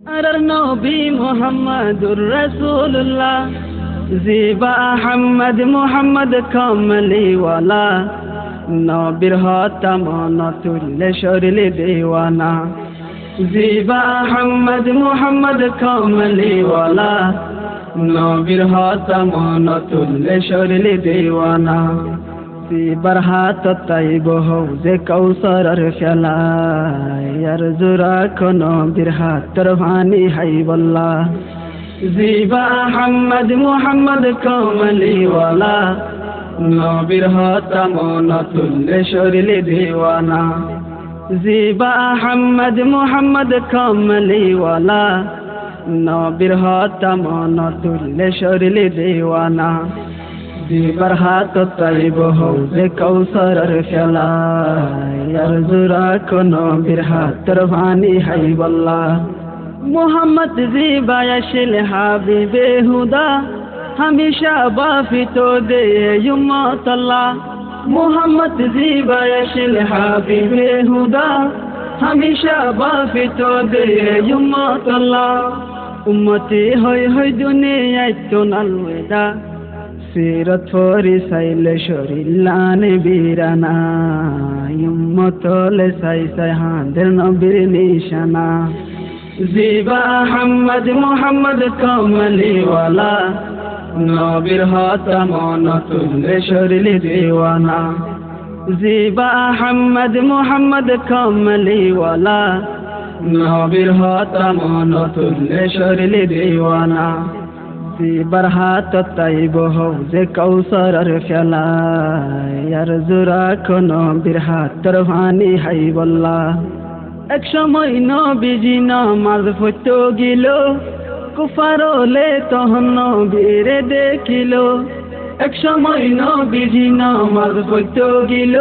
আর নবী মুহাম্মদুর রাসূলুল্লাহ জিবা আহমদ মুহাম্মদ কমলিওয়ালা নবীর হতাম নতুল্লে শরীর দেওয়ানা জিবা আহমদ মুহাম্মদ কমলিওয়ালা নবীর হতাম নতুল্লে শরীর দেওয়ানা জিবার হাত তাইব হৌজে কৌসরের ফেলায়ার জোড়া কোনো বীর হাতর ভানি হাইবল্লা জিবা আহমদ মুহাম্মদ কমলিওয়ালা নবীর হতাম নতুল্লে শরীর দেওয়ানা জিবা আহমদ মুহাম্মদ কমলিওয়ালা নবীর হতাম নতুল্লে শরীর দেওয়ানা জিবার হাত তাইব হৌজে কৌসরের ফেলায়ার জোড়া কোনো বীর হাতর ভানি হাইবল্লা মোহাম্মদ জিবা আসিল হাবিবে হুদা हमेशा बाफी तो दे उम्मत अल्लाह मोहम्मद जीबा यशिल हाबिबे हुदा हमेशा बाफी तो दे उम्मत अल्लाह उम्मती होय दुनिया तो अलविदा सीरत फरी साइले शरीलान बीराना उम्मत ले साई हांदर नबीर निशाना जीबा अहमद मुहम्मद कमली वाला নবীর হতাম নতুল্লে শরীর দেওয়ানা জিবা আহমদ মুহাম্মদ কমলিওয়ালা নবীর হতাম নতুল্লে শরীর দেওয়ানা জিবার হাত তাইব হৌজে কৌসরের ফেলায়ার জোড়া কোনো বীর হাতর ভানি হাইবল্লা এক সময় নবীজি নামাজ পড়তে গেল কুফারলে তখন নবীরে দেখিল এক সময় নবীজি নামাজ পড়তে গেল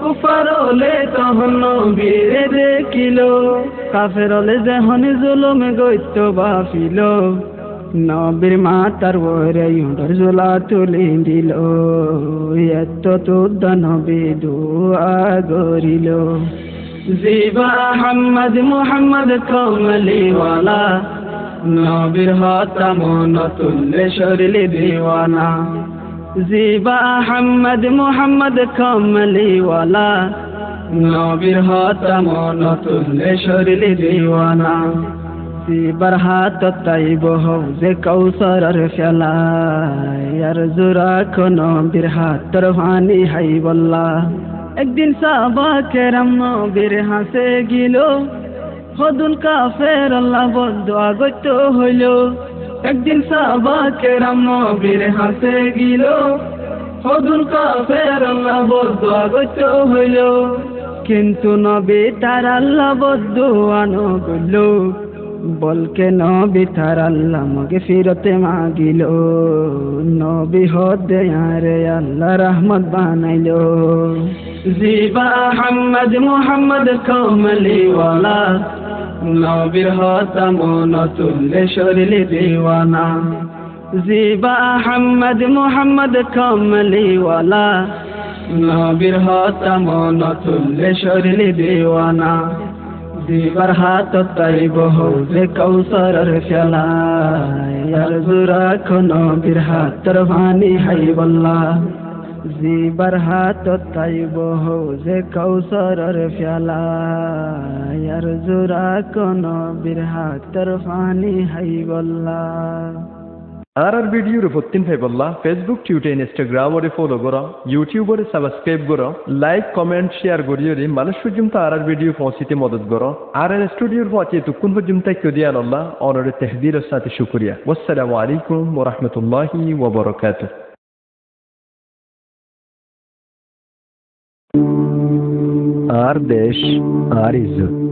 কুফারলে তখন নবীরে দেখিল কাফেরলে যখন জুলুম গইত বাফিল নবীর মাতার ওরে উঁডর জোলা তুলি দিল এত তুদ্দ নবী দুআ গরিল জিবা আহমদ মুহাম্মদ কমলিওয়ালা নবীর হতাম নতুল্লে শরীর দেওয়ানা জিবা আহমদ মুহাম্মদ কমলিওয়ালা নবীর হতাম নতুল্লে শরীর দেওয়ানা জিবার হাত তাইব হৌজে কৌসরের ফেলায়ার জোড়া কোনো বীর হাতর ভানি হাইবল্লা একদিন সাহাবা কেরাম নবীর হাসে গিল হদুল কাফের আল্লাহ বদুয়া গইত হইল একদিন সাহাবা কেরাম নবীর হাসে গিল হদুল কাফের আল্লাহ বদুয়া গইত হইল কিন্তু নবী তার আল্লাহ বদুয়া নগল বলকে নবী তার আল্লাহ মগে ফিরতে মাগিল নবী হদে আরে আল্লাহ রহমত বানাইল জিবা আহমদ মুহাম্মদ কমলিওয়ালা নবীর হতাম নতুল্লে শরীর দেওয়ানা জিবা আহমদ মুহাম্মদ কমলিওয়ালা নবীর হতাম নতুল্লে শরীর দেওয়ানা জিবার হাত তাইব হৌজে কৌসরের ফেলায়ার জোড়া কোনো বীর হাতর ভানি হাইবল্লা জিবার হাত তাইব হৌজে কৌসরের ফেলায়ার জোড়া কোনো বীর হাতর ভানি হাইবল্লা আর ভিডিওর ফতিন ফাইবল্লা ফেসবুক টুইটার ইনস্টাগ্রাম ওরে ফলো করো ইউটিউব ওরে সাবস্ক্রাইব করো লাইক কমেন্ট শেয়ার করিও মানুষ পর্যন্ত আর ভিডিও পৌঁছিতে মদত করো আর স্টুডিওর পৌঁছে তুকুন পর্যন্ত কদিয়ান আল্লাহ অনরে তাহদিরের সাথে শুকরিয়া আসসালামু আলাইকুম ওয়া রাহমাতুল্লাহি ওয়া বারাকাতুহু আর দেশ আর ইজ্জত